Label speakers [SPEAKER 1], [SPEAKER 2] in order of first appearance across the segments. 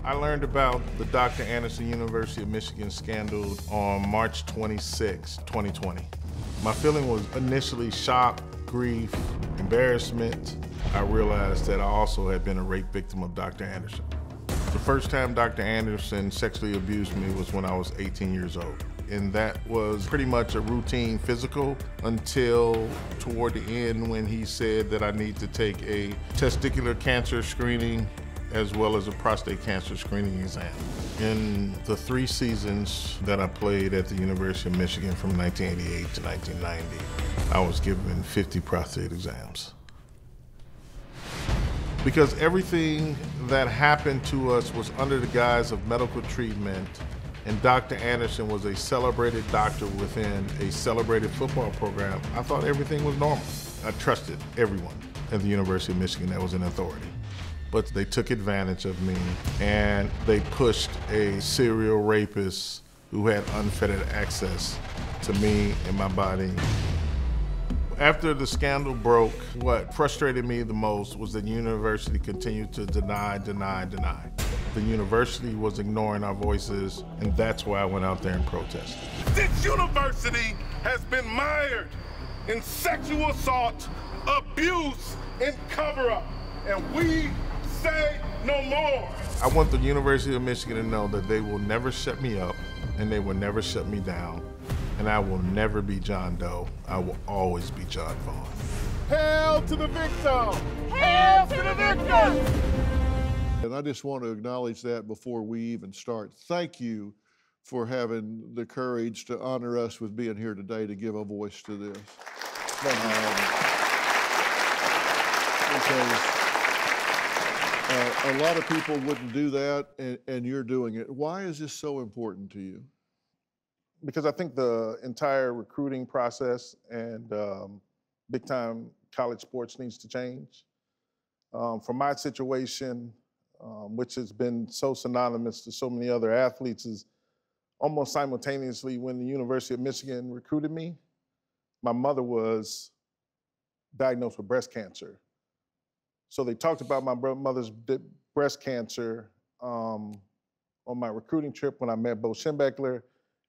[SPEAKER 1] I learned about the Dr. Anderson University of Michigan scandal on March 26, 2020. My feeling was initially shock, grief, embarrassment. I realized that I also had been a rape victim of Dr. Anderson. The first time Dr. Anderson sexually abused me was when I was 18 years old. And that was pretty much a routine physical until toward the end when he said that I need to take a testicular cancer screening as well as a prostate cancer screening exam. In the 3 seasons that I played at the University of Michigan from 1988 to 1990, I was given 50 prostate exams. Because everything that happened to us was under the guise of medical treatment, and Dr. Anderson was a celebrated doctor within a celebrated football program, I thought everything was normal. I trusted everyone at the University of Michigan that was in authority. But they took advantage of me, and they pushed a serial rapist who had unfettered access to me and my body. After the scandal broke, what frustrated me the most was that the university continued to deny. The university was ignoring our voices, and that's why I went out there and protested.
[SPEAKER 2] This university has been mired in sexual assault, abuse, and cover-up, and we say no more.
[SPEAKER 1] I want the University of Michigan to know that they will never shut me up, and they will never shut me down. And I will never be John Doe. I will always be Jon Vaughn.
[SPEAKER 2] Hail to the victim! Hail to the victim!
[SPEAKER 3] And I just want to acknowledge that before we even start. Thank you for having the courage to honor us with being here today to give a voice to this. Because a lot of people wouldn't do that, and you're doing it. Why is this so important to you?
[SPEAKER 1] Because I think the entire recruiting process and big-time college sports needs to change. For my situation, which has been so synonymous to so many other athletes, is almost simultaneously when the University of Michigan recruited me, my mother was diagnosed with breast cancer. So they talked about my mother's breast cancer on my recruiting trip when I met Bo Schembechler.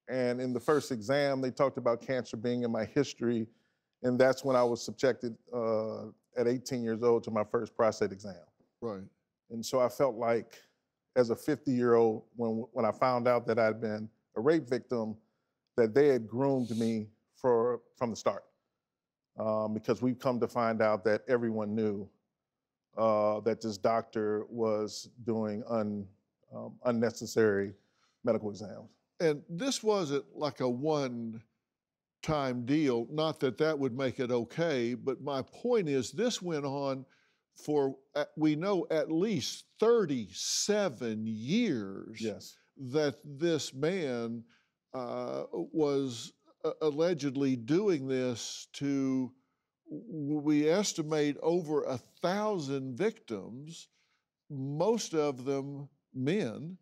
[SPEAKER 1] And in the first exam, they talked about cancer being in my history, and that's when I was subjected at 18 years old to my first prostate exam.
[SPEAKER 3] Right.
[SPEAKER 1] And so I felt like, as a 50-year-old, when I found out that I'd been a rape victim, that they had groomed me from the start. Because we've come to find out that everyone knew that this doctor was doing unnecessary medical exams.
[SPEAKER 3] And this wasn't like a one-time deal, not that that would make it okay, but my point is this went on for, we know, at least 37 years.
[SPEAKER 1] Yes.
[SPEAKER 3] That this man was allegedly doing this to, we estimate, over 1,000 victims, most of them men.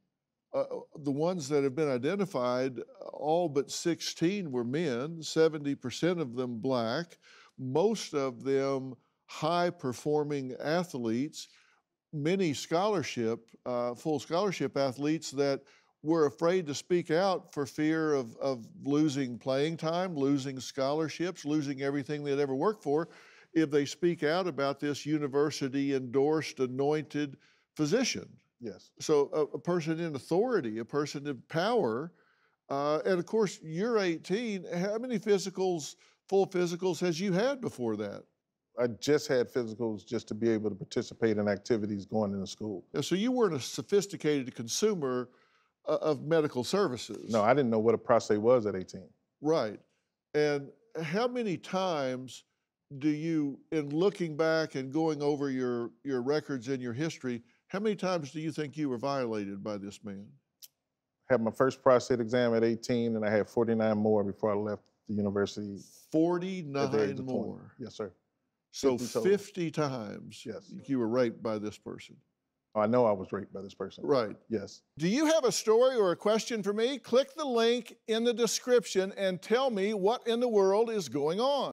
[SPEAKER 3] The ones that have been identified, all but 16 were men, 70% of them black, most of them high-performing athletes, many scholarship, full scholarship athletes that were afraid to speak out for fear of losing playing time, losing scholarships, losing everything they'd ever worked for if they speak out about this university-endorsed, anointed physician.
[SPEAKER 1] Yes.
[SPEAKER 3] So a person in authority, a person in power, and of course, you're 18. How many physicals, full physicals, has you had before that?
[SPEAKER 1] I just had physicals just to be able to participate in activities going into school.
[SPEAKER 3] So you weren't a sophisticated consumer of medical services.
[SPEAKER 1] No, I didn't know what a prostate was at 18.
[SPEAKER 3] Right. And how many times do you, in looking back and going over your records and your history, how many times do you think you were violated by this man?
[SPEAKER 1] I had my first prostate exam at 18, and I had 49 more before I left the university.
[SPEAKER 3] 49 more?
[SPEAKER 1] 20. Yes, sir.
[SPEAKER 3] So 50 times
[SPEAKER 1] yes,
[SPEAKER 3] you were raped by this person?
[SPEAKER 1] I know I was raped by this person.
[SPEAKER 3] Right.
[SPEAKER 1] Yes.
[SPEAKER 3] Do you have a story or a question for me? Click the link in the description and tell me what in the world is going on.